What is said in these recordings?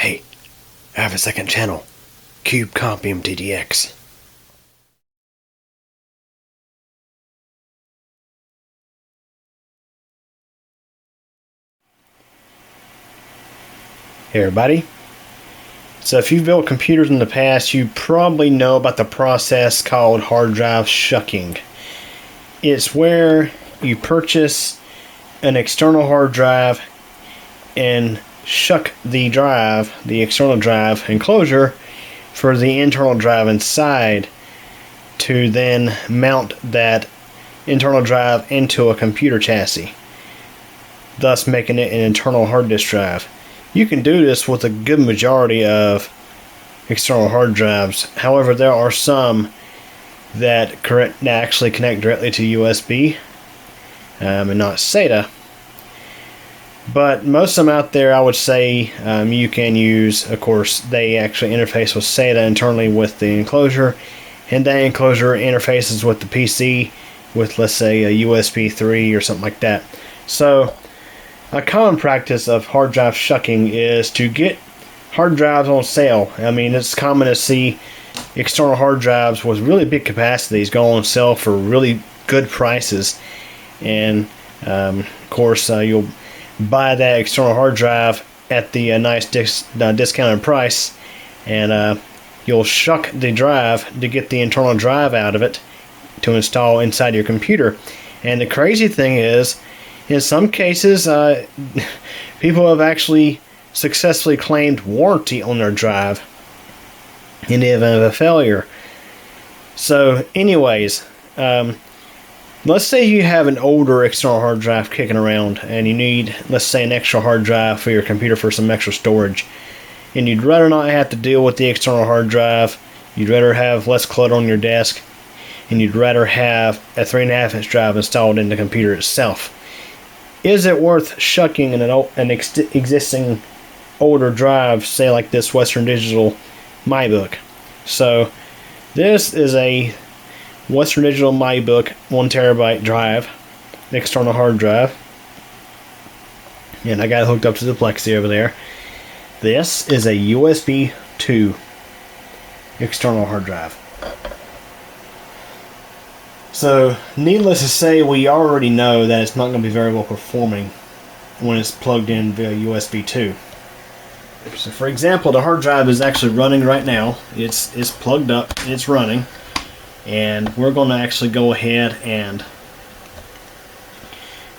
Hey, I have a second channel. Cube Comp MTDX. Hey everybody. So if you've built computers in the past, you probably know about the process called hard drive shucking. It's where you purchase an external hard drive and shuck the drive, the external drive enclosure, for the internal drive inside to then mount that internal drive into a computer chassis, thus making it an internal hard disk drive. You can do this with a good majority of external hard drives. However, there are some that actually connect directly to USB and not SATA. But most of them out there, I would say you can use, of course, they actually interface with SATA internally with the enclosure, and that enclosure interfaces with the PC with, let's say, a USB 3 or something like that. So a common practice of hard drive shucking is to get hard drives on sale. I mean, it's common to see external hard drives with really big capacities go on sale for really good prices, and of course you'll buy that external hard drive at the nice discounted price, and you'll shuck the drive to get the internal drive out of it to install inside your computer. And the crazy thing is, in some cases, people have actually successfully claimed warranty on their drive in the event of a failure. So anyways, let's say you have an older external hard drive kicking around and you need, let's say, an extra hard drive for your computer for some extra storage, and you'd rather not have to deal with the external hard drive. You'd rather have less clutter on your desk, and you'd rather have a 3.5-inch drive installed in the computer itself. Is it worth shucking an existing older drive, say like this Western Digital MyBook? So this is a Western Digital MyBook 1TB drive, external hard drive, and I got it hooked up to the Plexi over there. This is a USB 2 external hard drive. So needless to say, we already know that it's not going to be very well performing when it's plugged in via USB 2. So for example, the hard drive is actually running right now. It's plugged up, it's running. And we're going to actually go ahead and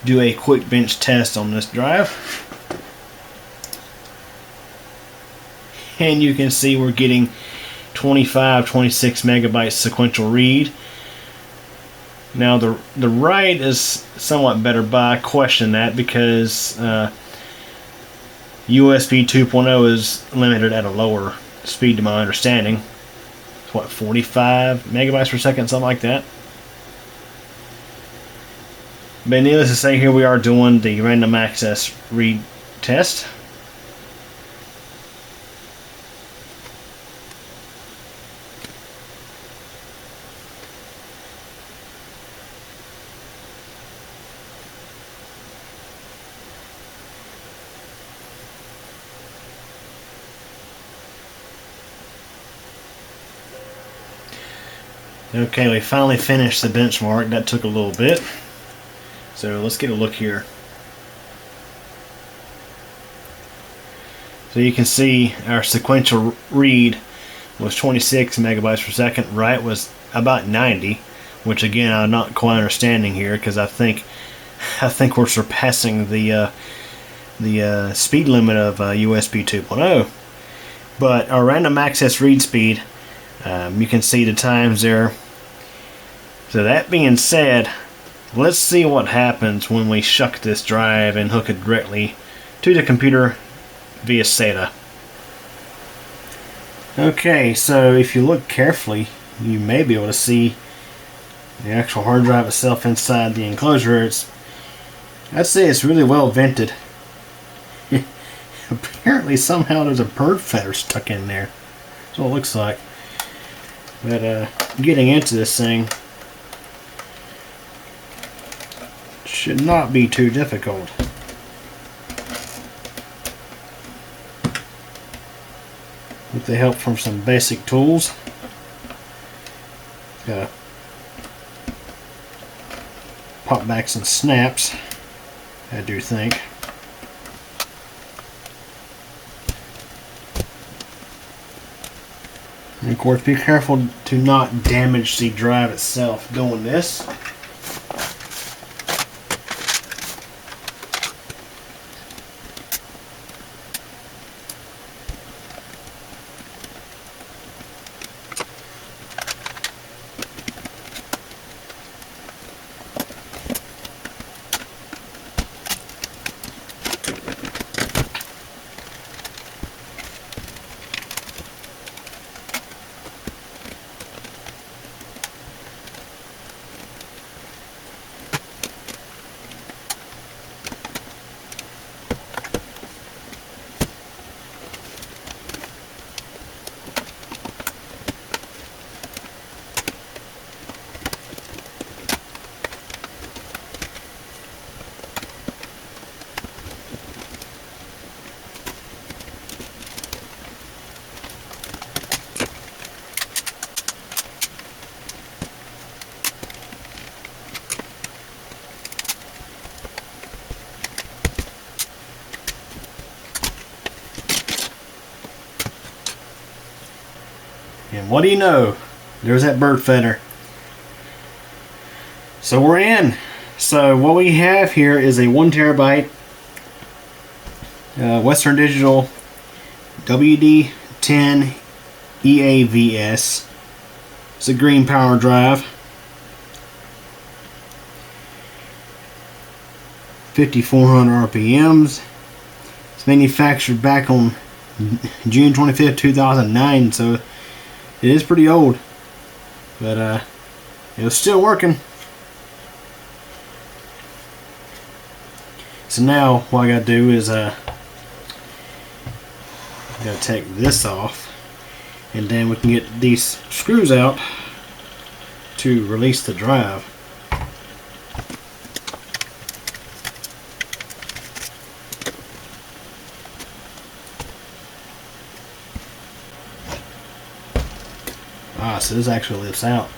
do a quick bench test on this drive. And you can see we're getting 26 megabytes sequential read. Now the write is somewhat better, but I question that because USB 2.0 is limited at a lower speed to my understanding. What, 45 megabytes per second, something like that. But needless to say, here we are doing the random access read test. Okay, we finally finished the benchmark. That took a little bit. So let's get a look here. So you can see our sequential read was 26 megabytes per second. Write was about 90, which again I'm not quite understanding here, because I think we're surpassing the speed limit of USB 2.0. But our random access read speed, you can see the times there. So that being said, let's see what happens when we shuck this drive and hook it directly to the computer via SATA. Okay, so if you look carefully, you may be able to see the actual hard drive itself inside the enclosure. I'd say it's really well vented. Apparently somehow there's a bird feather stuck in there. That's what it looks like. But getting into this thing should not be too difficult. with the help from some basic tools. Gotta pop back some snaps, I do think. And of course, be careful to not damage the drive itself doing this. And what do you know? There's that bird feather. So we're in. So what we have here is a 1 terabyte Western Digital WD 10 EAVS. It's a green power drive. 5,400 RPMs. It's manufactured back on June 25th, 2009, so it is pretty old, but it was still working. So now what I gotta do is I gotta take this off, and then we can get these screws out to release the drive. So this actually lifts out.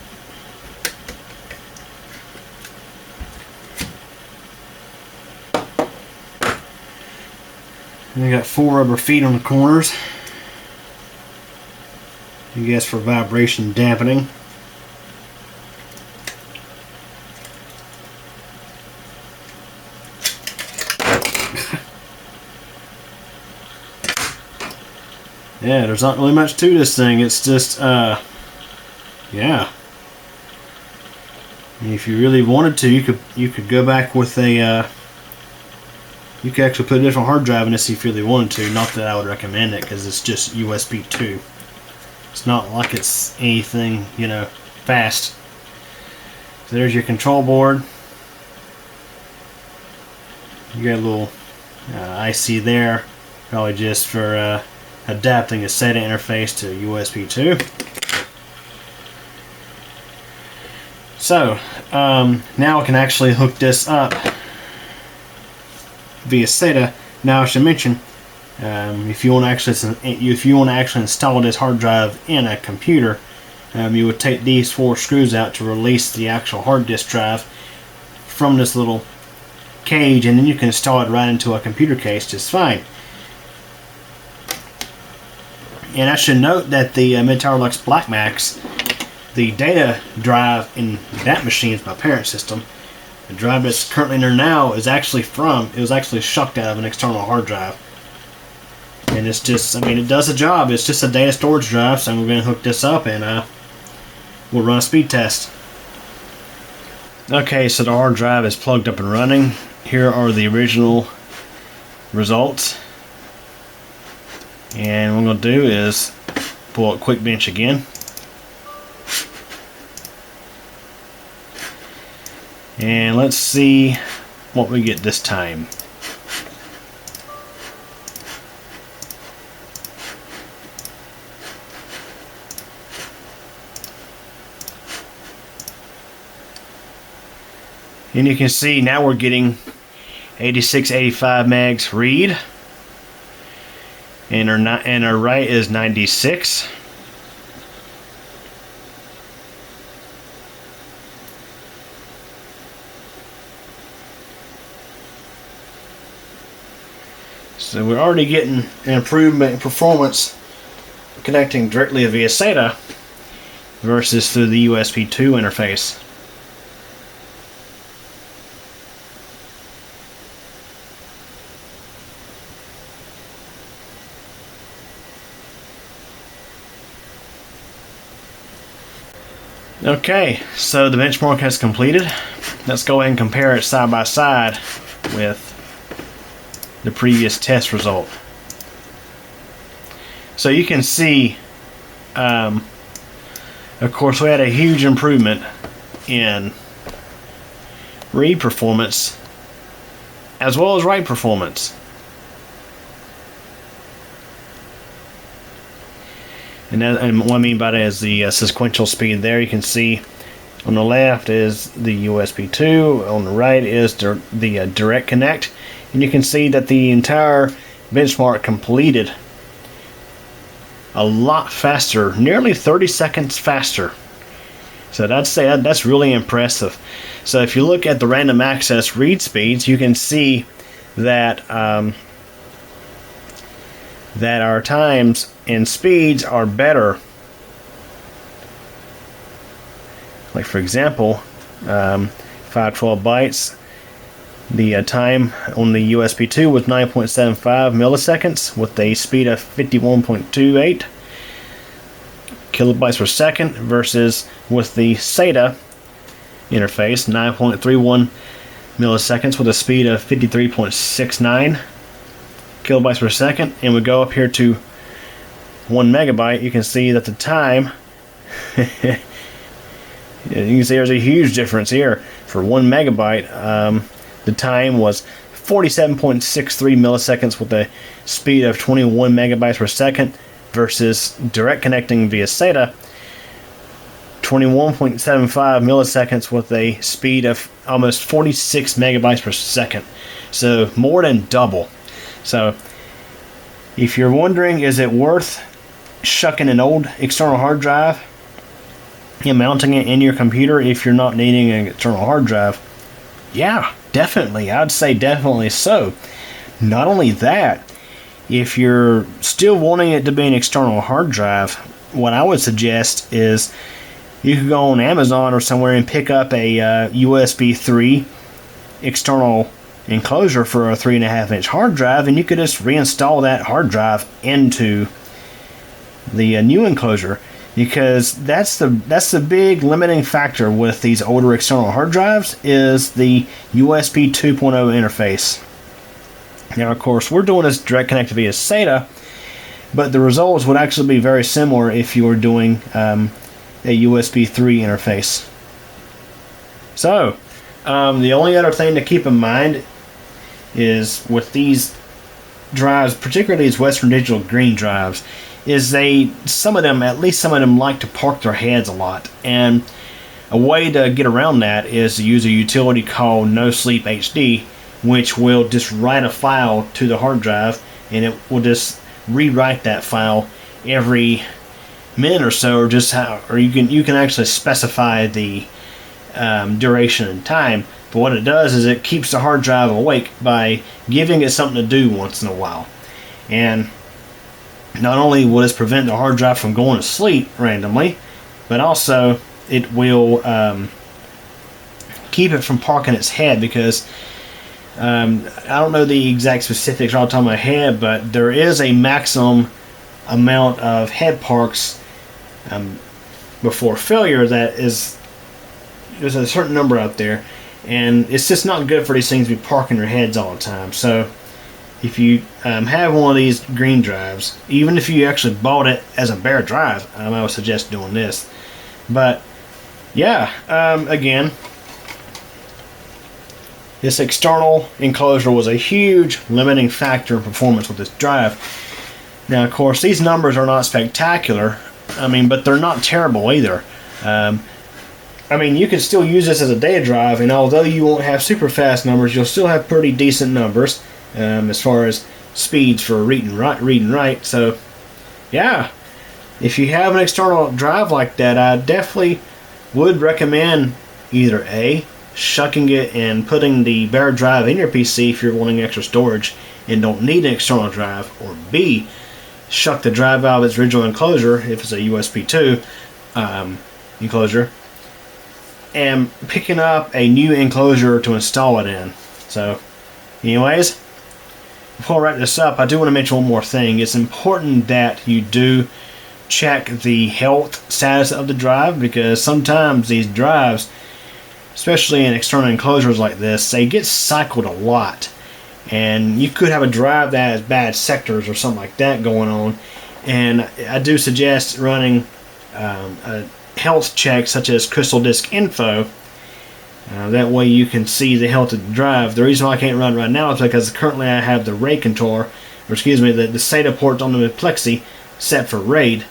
And we got 4 rubber feet on the corners, I guess for vibration dampening. Yeah, there's not really much to this thing. It's just yeah. And if you really wanted to, you could go back with a you could actually put a different hard drive in this if you really wanted to. Not that I would recommend it, because it's just USB 2. It's not like it's anything, you know, fast. So there's your control board. You got a little IC there, probably just for adapting a SATA interface to USB 2. So now I can actually hook this up via SATA. Now I should mention, if you want to actually install this hard drive in a computer, you would take these 4 screws out to release the actual hard disk drive from this little cage, and then you can install it right into a computer case just fine. And I should note that the Mid-Tower Lux Black Max, the data drive in that machine is my parent system. The drive that's currently in there now is actually it was actually shucked out of an external hard drive. And it's just, I mean, it does the job. It's just a data storage drive, so we're going to hook this up and we'll run a speed test. Okay, so the hard drive is plugged up and running. Here are the original results. And what I'm going to do is pull up QuickBench again. And let's see what we get this time. And you can see now we're getting 86, 85 megs read. and our write is 96. So we're already getting an improvement in performance connecting directly via SATA versus through the USB 2 interface. Okay, so the benchmark has completed. Let's go ahead and compare it side by side with the previous test result. So you can see, of course, we had a huge improvement in read performance as well as write performance. And what I mean by that is the sequential speed there. You can see on the left is the USB 2, on the right is the direct connect. And you can see that the entire benchmark completed a lot faster, nearly 30 seconds faster. So I'd say that's really impressive. So if you look at the random access read speeds, you can see that that our times and speeds are better. Like for example, 512 bytes. The time on the USB 2 was 9.75 milliseconds with a speed of 51.28 kilobytes per second versus with the SATA interface 9.31 milliseconds with a speed of 53.69 kilobytes per second. And we go up here to 1 megabyte, you can see that the time you can see there's a huge difference here. For 1 megabyte, the time was 47.63 milliseconds with a speed of 21 megabytes per second versus direct connecting via SATA 21.75 milliseconds with a speed of almost 46 megabytes per second. So more than double. So if you're wondering, is it worth shucking an old external hard drive and mounting it in your computer if you're not needing an external hard drive? Yeah, definitely. I'd say definitely so. Not only that, if you're still wanting it to be an external hard drive, what I would suggest is you could go on Amazon or somewhere and pick up a USB 3 external enclosure for a 3.5-inch hard drive, and you could just reinstall that hard drive into the new enclosure. Because that's the big limiting factor with these older external hard drives is the USB 2.0 interface. Now, of course, we're doing this direct connect via SATA, but the results would actually be very similar if you were doing a USB 3 interface. So, the only other thing to keep in mind is with these drives, particularly these Western Digital Green drives, is at least some of them like to park their heads a lot. And a way to get around that is to use a utility called No Sleep HD, which will just write a file to the hard drive, and it will just rewrite that file every minute or so, or you can actually specify the duration and time. But what it does is it keeps the hard drive awake by giving it something to do once in a while. And not only will this prevent the hard drive from going to sleep randomly, but also it will keep it from parking its head, because I don't know the exact specifics off the top of my head, but there is a maximum amount of head parks before failure there's a certain number out there, and it's just not good for these things to be parking their heads all the time. So if you have one of these green drives, even if you actually bought it as a bare drive, I would suggest doing this. But yeah, again, this external enclosure was a huge limiting factor in performance with this drive. Now, of course, these numbers are not spectacular, but they're not terrible either. You could still use this as a data drive, and although you won't have super fast numbers, you'll still have pretty decent numbers as far as speeds for read and write. So yeah, if you have an external drive like that, I definitely would recommend either A, shucking it and putting the bare drive in your PC if you're wanting extra storage and don't need an external drive, or B, shuck the drive out of its original enclosure if it's a USB 2 enclosure, and picking up a new enclosure to install it in. So anyways, before I wrap this up, I do want to mention one more thing. It's important that you do check the health status of the drive, because sometimes these drives, especially in external enclosures like this, they get cycled a lot, and you could have a drive that has bad sectors or something like that going on. And I do suggest running a health check such as Crystal Disk Info. That way you can see the health of the drive. The reason why I can't run right now is because currently I have the RAID controller, or excuse me, the SATA port on the Plexi set for RAID,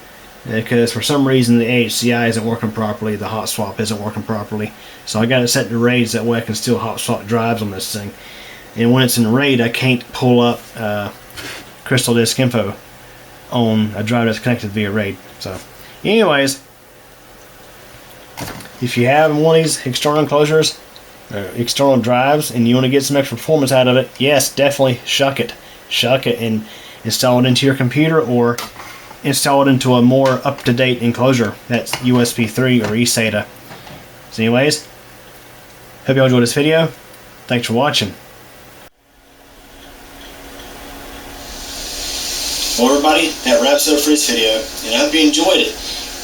because for some reason the AHCI isn't working properly, the hot swap isn't working properly. So I got it set to RAID so that way I can still hot swap drives on this thing. And when it's in RAID, I can't pull up Crystal Disk Info on a drive that's connected via RAID. So anyways, if you have one of these external enclosures, external drives, and you want to get some extra performance out of it, yes, definitely shuck it. Shuck it and install it into your computer, or install it into a more up-to-date enclosure that's USB 3 or eSATA. So anyways, hope you all enjoyed this video. Thanks for watching. Well everybody, that wraps it up for this video, and I hope you enjoyed it.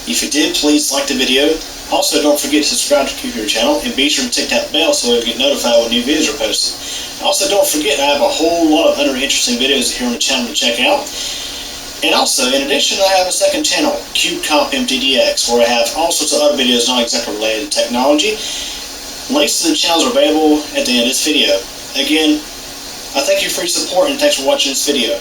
If you did, please like the video. Also, don't forget to subscribe to Caviar channel, and be sure to tick that bell so you'll get notified when new videos are posted. Also, don't forget I have a whole lot of other interesting videos here on the channel to check out. And also, in addition, I have a second channel, CubeCompMTDX, where I have all sorts of other videos not exactly related to technology. Links to the channels are available at the end of this video. Again, I thank you for your support, and thanks for watching this video.